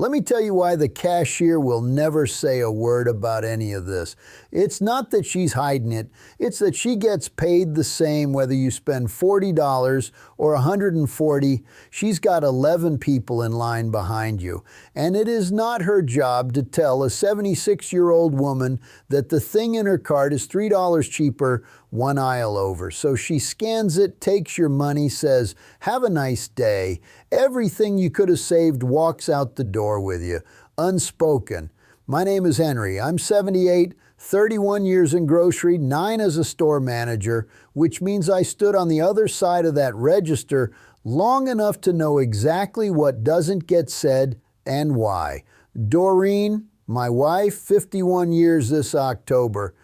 Let me tell you why the cashier will never say a word about any of this. It's not that she's hiding it, it's that she gets paid the same whether you spend $40 or $140. She's got 11 people in line behind you. And it is not her job to tell a 76-year-old woman that the thing in her cart is $3 cheaper one aisle over. So she scans it, takes your money, says, "Have a nice day." Everything you could have saved walks out the door with you, unspoken. My name is Henry. I'm 78, 31 years in grocery, 9 as a store manager, which means I stood on the other side of that register long enough to know exactly what doesn't get said and why. Doreen, my wife, 51 years this October,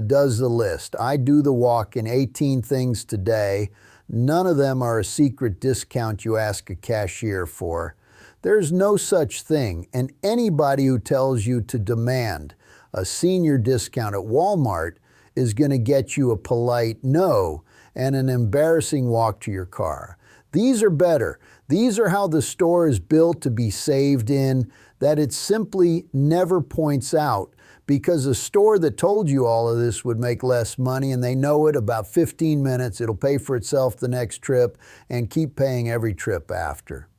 does the list. I do the walk in 18 things today. None of them are a secret discount you ask a cashier for. There's no such thing, and anybody who tells you to demand a senior discount at Walmart is going to get you a polite no and an embarrassing walk to your car. These are better. These are how the store is built to be saved in, that it simply never points out, because a store that told you all of this would make less money, and they know it about 15 minutes, it'll pay for itself the next trip and keep paying every trip after.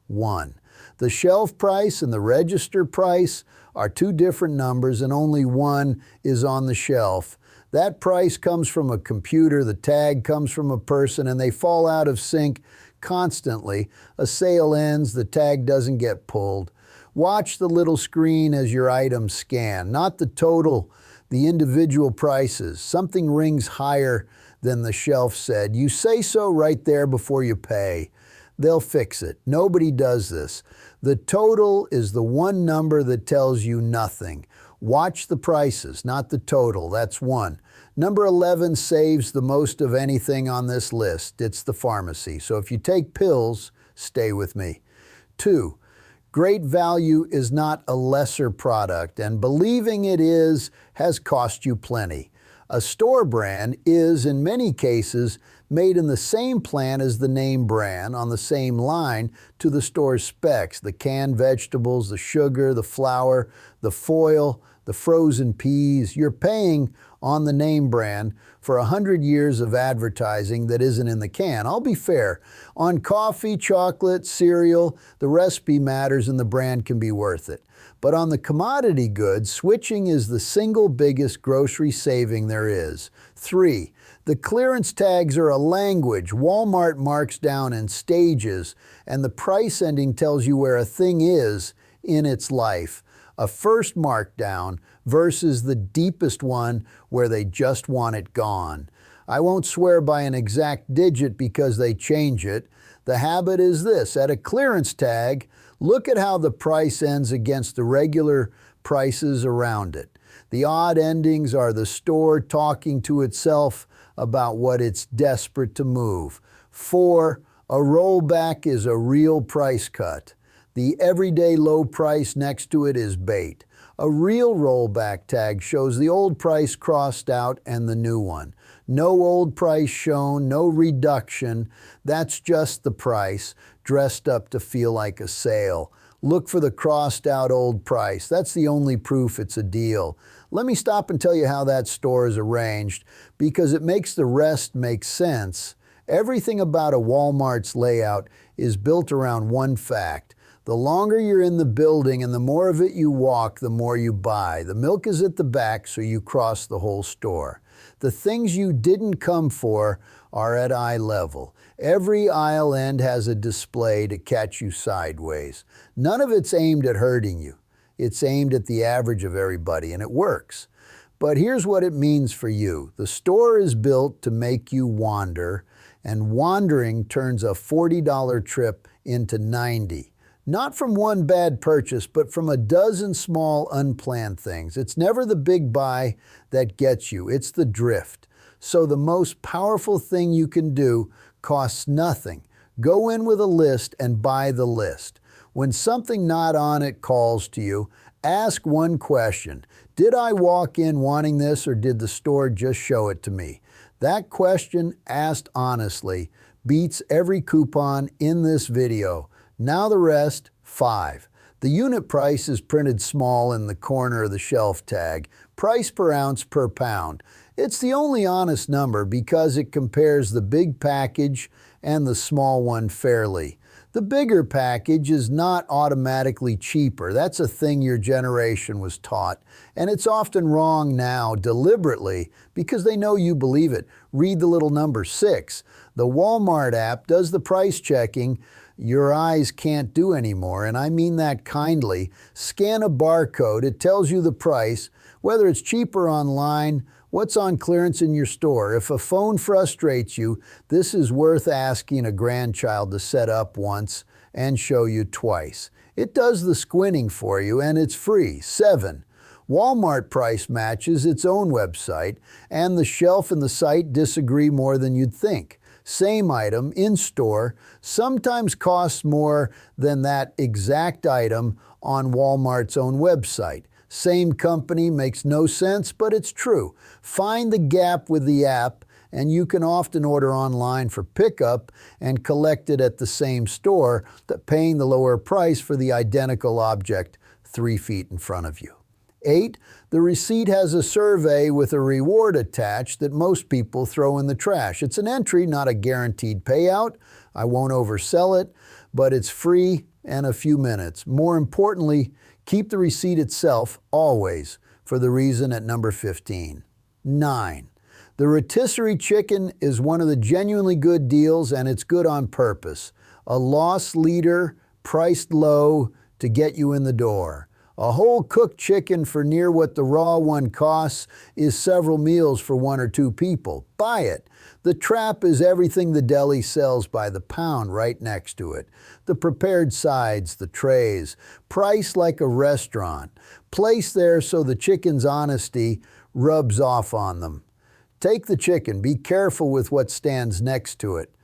1. The shelf price and the register price are two different numbers, and only one is on the shelf. That price comes from a computer, the tag comes from a person, and they fall out of sync constantly. A sale ends, the tag doesn't get pulled. Watch the little screen as your items scan, not the total, the individual prices. Something rings higher than the shelf said. You say so right there before you pay. They'll fix it. Nobody does this. The total is the one number that tells you nothing. Watch the prices, not the total. That's 1. Number 11 saves the most of anything on this list. It's the pharmacy. So if you take pills, stay with me. 2. Great value is not a lesser product, and believing it is has cost you plenty. A store brand is, in many cases, made in the same plant as the name brand, on the same line to the store's specs: the canned vegetables, the sugar, the flour, the foil, the frozen peas. You're paying on the name brand for 100 years of advertising that isn't in the can. I'll be fair. On coffee, chocolate, cereal, the recipe matters and the brand can be worth it. But on the commodity goods, switching is the single biggest grocery saving there is. 3. The clearance tags are a language. Walmart marks down in stages, and the price ending tells you where a thing is in its life. A first markdown versus the deepest one where they just want it gone. I won't swear by an exact digit because they change it. The habit is this: at a clearance tag, look at how the price ends against the regular prices around it. The odd endings are the store talking to itself about what it's desperate to move. 4. A rollback is a real price cut. The everyday low price next to it is bait. A real rollback tag shows the old price crossed out and the new one. No old price shown, no reduction. That's just the price, dressed up to feel like a sale. Look for the crossed out old price. That's the only proof it's a deal. Let me stop and tell you how that store is arranged, because it makes the rest make sense. Everything about a Walmart's layout is built around one fact: the longer you're in the building and the more of it you walk, the more you buy. The milk is at the back, so you cross the whole store. The things you didn't come for are at eye level. Every aisle end has a display to catch you sideways. None of it's aimed at hurting you. It's aimed at the average of everybody, and it works. But here's what it means for you. The store is built to make you wander, and wandering turns a $40 trip into $90. Not from one bad purchase, but from a dozen small unplanned things. It's never the big buy that gets you, it's the drift. So the most powerful thing you can do costs nothing. Go in with a list and buy the list. When something not on it calls to you, ask one question: did I walk in wanting this, or did the store just show it to me? That question, asked honestly, beats every coupon in this video. Now the rest, 5. The unit price is printed small in the corner of the shelf tag, price per ounce per pound. It's the only honest number because it compares the big package and the small one fairly. The bigger package is not automatically cheaper. That's a thing your generation was taught, and it's often wrong now deliberately because they know you believe it. Read the little number 6. The Walmart app does the price checking your eyes can't do anymore, and I mean that kindly. Scan a barcode, it tells you the price, whether it's cheaper online, what's on clearance in your store. If a phone frustrates you, this is worth asking a grandchild to set up once and show you twice. It does the squinting for you, and it's free. 7. Walmart price matches its own website, and the shelf and the site disagree more than you'd think. Same item in store sometimes costs more than that exact item on Walmart's own website. Same company makes no sense, but it's true. Find the gap with the app, and you can often order online for pickup and collect it at the same store, paying the lower price for the identical object 3 feet in front of you. 8. The receipt has a survey with a reward attached that most people throw in the trash. It's an entry, not a guaranteed payout. I won't oversell it, but it's free and a few minutes. More importantly, keep the receipt itself always for the reason at number 15. 9. The rotisserie chicken is one of the genuinely good deals, and it's good on purpose. A loss leader priced low to get you in the door. A whole cooked chicken for near what the raw one costs is several meals for 1 or 2 people. Buy it. The trap is everything the deli sells by the pound right next to it. The prepared sides, the trays, priced like a restaurant. Placed there so the chicken's honesty rubs off on them. Take the chicken. Be careful with what stands next to it.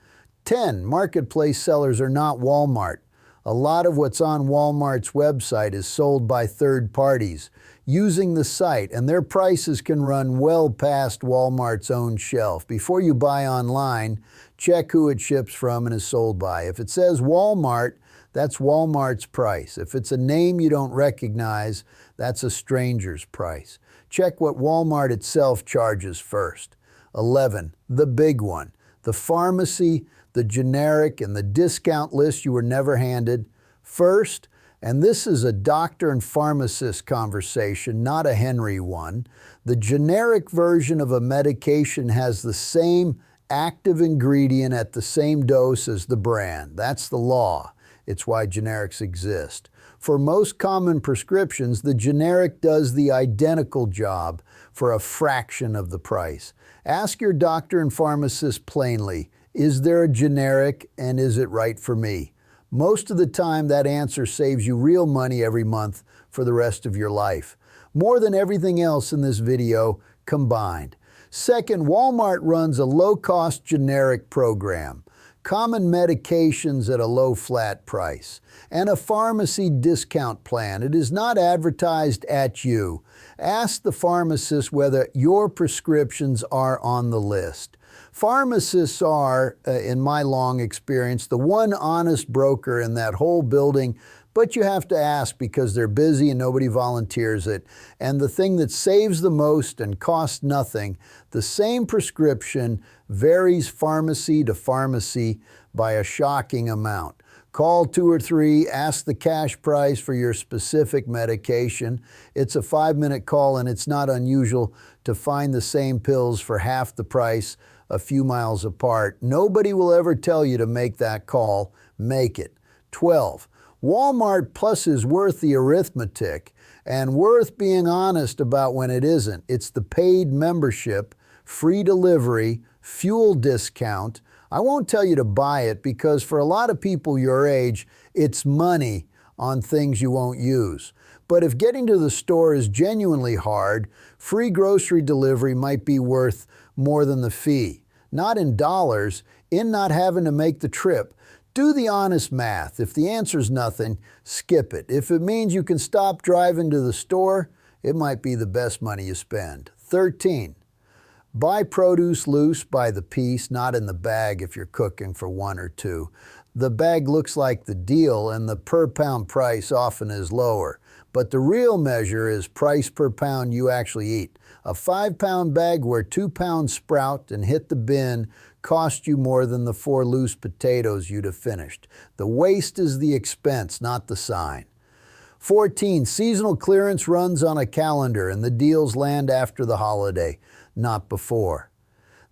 10. Marketplace sellers are not Walmart. A lot of what's on Walmart's website is sold by third parties using the site, and their prices can run well past Walmart's own shelf. Before you buy online, check who it ships from and is sold by. If it says Walmart, that's Walmart's price. If it's a name you don't recognize, that's a stranger's price. Check what Walmart itself charges first. 11. The big one. The pharmacy, the generic, and the discount list you were never handed. First, and this is a doctor and pharmacist conversation, not a Henry one, the generic version of a medication has the same active ingredient at the same dose as the brand. That's the law. It's why generics exist. For most common prescriptions, the generic does the identical job for a fraction of the price. Ask your doctor and pharmacist plainly, is there a generic and is it right for me? Most of the time, that answer saves you real money every month for the rest of your life. More than everything else in this video combined. Second, Walmart runs a low-cost generic program, common medications at a low flat price, and a pharmacy discount plan. It is not advertised at you. Ask the pharmacist whether your prescriptions are on the list. Pharmacists are, in my long experience, the one honest broker in that whole building, but you have to ask because they're busy and nobody volunteers it. And the thing that saves the most and costs nothing, the same prescription varies pharmacy to pharmacy by a shocking amount. Call 2 or 3, ask the cash price for your specific medication. It's a 5-minute call, and it's not unusual to find the same pills for half the price a few miles apart. Nobody will ever tell you to make that call. Make it. 12. Walmart Plus is worth the arithmetic and worth being honest about when it isn't. It's the paid membership, free delivery, fuel discount. I won't tell you to buy it because for a lot of people your age, it's money on things you won't use. But if getting to the store is genuinely hard, free grocery delivery might be worth more than the fee. Not in dollars, in not having to make the trip. Do the honest math. If the answer's nothing, skip it. If it means you can stop driving to the store, it might be the best money you spend. 13. Buy produce loose by the piece, not in the bag if you're cooking for 1 or 2. The bag looks like the deal, and the per pound price often is lower. But the real measure is price per pound you actually eat. A 5-pound bag where 2 pounds sprout and hit the bin cost you more than the 4 loose potatoes you'd have finished. The waste is the expense, not the sign. 14. Seasonal clearance runs on a calendar, and the deals land after the holiday, not before.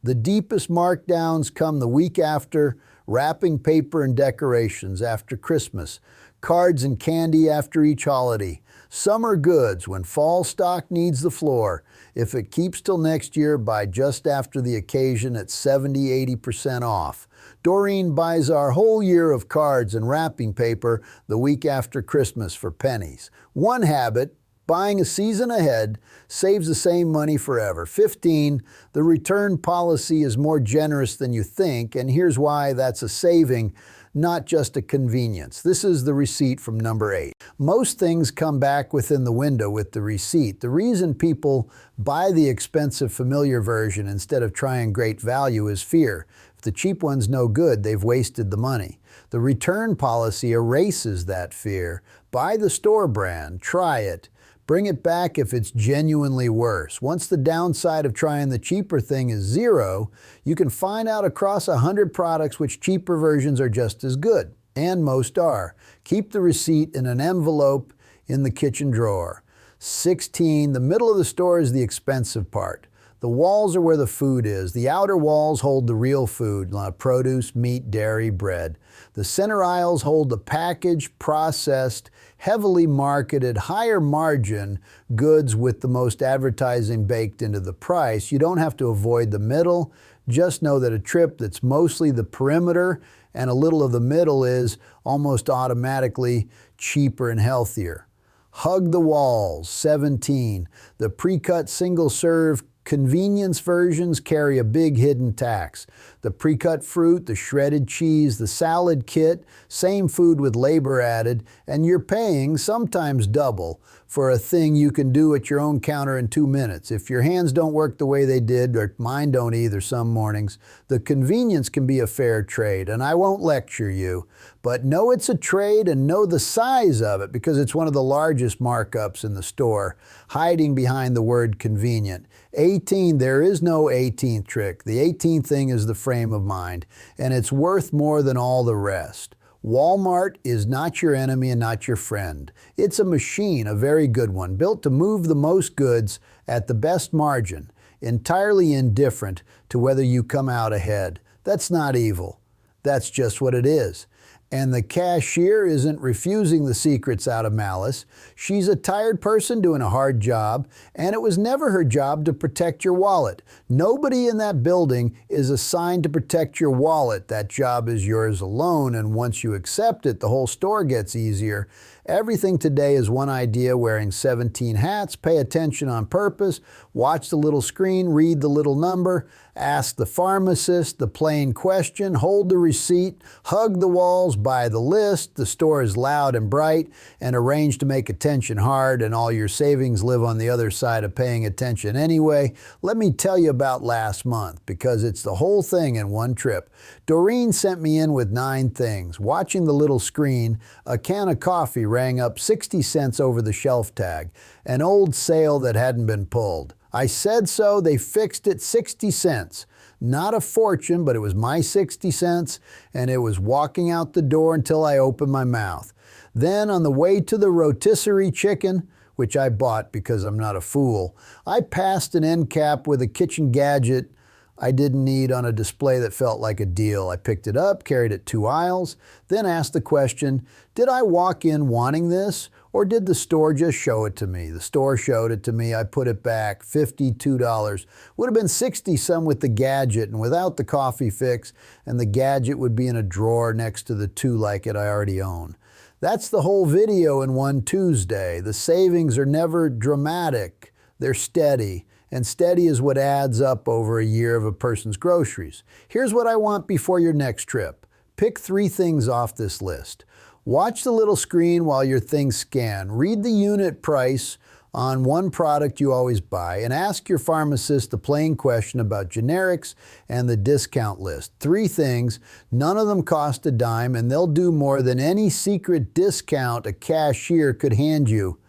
The deepest markdowns come the week after, wrapping paper and decorations after Christmas, cards and candy after each holiday, summer goods when fall stock needs the floor. If it keeps till next year, buy just after the occasion at 70–80% off. Doreen buys our whole year of cards and wrapping paper the week after Christmas for pennies. One habit, buying a season ahead, saves the same money forever. 15, the return policy is more generous than you think, and here's why that's a saving, not just a convenience. This is the receipt from number 8. Most things come back within the window with the receipt. The reason people buy the expensive familiar version instead of trying great value is fear. If the cheap one's no good, they've wasted the money. The return policy erases that fear. Buy the store brand, try it. Bring it back if it's genuinely worse. Once the downside of trying the cheaper thing is 0, you can find out across 100 products which cheaper versions are just as good, and most are. Keep the receipt in an envelope in the kitchen drawer. 16, the middle of the store is the expensive part. The walls are where the food is. The outer walls hold the real food, produce, meat, dairy, bread. The center aisles hold the packaged, processed, heavily marketed, higher margin goods with the most advertising baked into the price. You don't have to avoid the middle. Just know that a trip that's mostly the perimeter and a little of the middle is almost automatically cheaper and healthier. Hug the walls. 17. The pre-cut single-serve convenience versions carry a big hidden tax. The pre-cut fruit, the shredded cheese, the salad kit, same food with labor added, and you're paying sometimes double for a thing you can do at your own counter in 2 minutes. If your hands don't work the way they did, or mine don't either some mornings, the convenience can be a fair trade, and I won't lecture you, but know it's a trade and know the size of it because it's one of the largest markups in the store, hiding behind the word convenient. 18, there is no 18th trick. The 18th thing is the frame of mind, and it's worth more than all the rest. Walmart is not your enemy and not your friend. It's a machine, a very good one, built to move the most goods at the best margin, entirely indifferent to whether you come out ahead. That's not evil. That's just what it is. And the cashier isn't refusing the secrets out of malice. She's a tired person doing a hard job, and it was never her job to protect your wallet. Nobody in that building is assigned to protect your wallet. That job is yours alone, and once you accept it, the whole store gets easier. Everything today is one idea, wearing 17 hats. Pay attention on purpose, watch the little screen, read the little number, ask the pharmacist the plain question, hold the receipt, hug the walls, buy the list. The store is loud and bright and arranged to make attention hard, and all your savings live on the other side of paying attention anyway. Let me tell you about last month, because it's the whole thing in one trip. Doreen sent me in with 9 things. Watching the little screen, a can of coffee rang up 60 cents over the shelf tag, an old sale that hadn't been pulled. I said so, they fixed it, 60 cents. Not a fortune, but it was my 60 cents, and it was walking out the door until I opened my mouth. Then on the way to the rotisserie chicken, which I bought because I'm not a fool, I passed an end cap with a kitchen gadget I didn't need on a display that felt like a deal. I picked it up, carried it 2 aisles, then asked the question, did I walk in wanting this, or did the store just show it to me? The store showed it to me. I put it back, $52. Would have been 60 some with the gadget and without the coffee fix, and the gadget would be in a drawer next to the 2 like it I already own. That's the whole video in one Tuesday. The savings are never dramatic. They're steady. And steady is what adds up over a year of a person's groceries. Here's what I want before your next trip. Pick 3 things off this list. Watch the little screen while your things scan. Read the unit price on one product you always buy and ask your pharmacist the plain question about generics and the discount list. 3 things, none of them cost a dime, and they'll do more than any secret discount a cashier could hand you,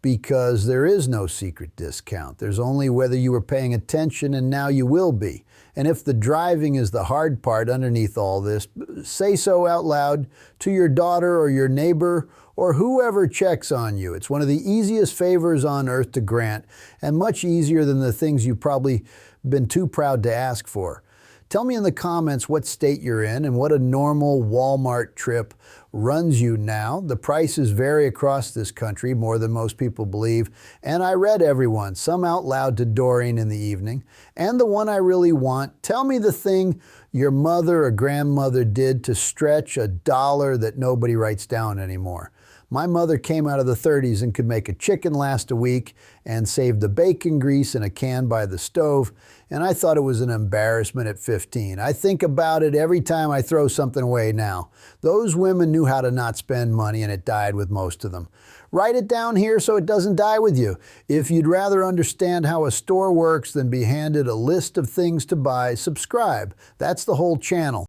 because there is no secret discount. There's only whether you were paying attention, and now you will be. And if the driving is the hard part underneath all this, say so out loud to your daughter or your neighbor or whoever checks on you. It's one of the easiest favors on earth to grant, and much easier than the things you've probably been too proud to ask for. Tell me in the comments what state you're in and what a normal Walmart trip runs you now. The prices vary across this country more than most people believe, and I read every one, some out loud to Doreen in the evening. And the one I really want, tell me the thing your mother or grandmother did to stretch a dollar that nobody writes down anymore. My mother came out of the 30s and could make a chicken last a week and saved the bacon grease in a can by the stove, and I thought it was an embarrassment at 15. I think about it every time I throw something away now. Those women knew how to not spend money, and it died with most of them. Write it down here so it doesn't die with you. If you'd rather understand how a store works than be handed a list of things to buy, subscribe. That's the whole channel.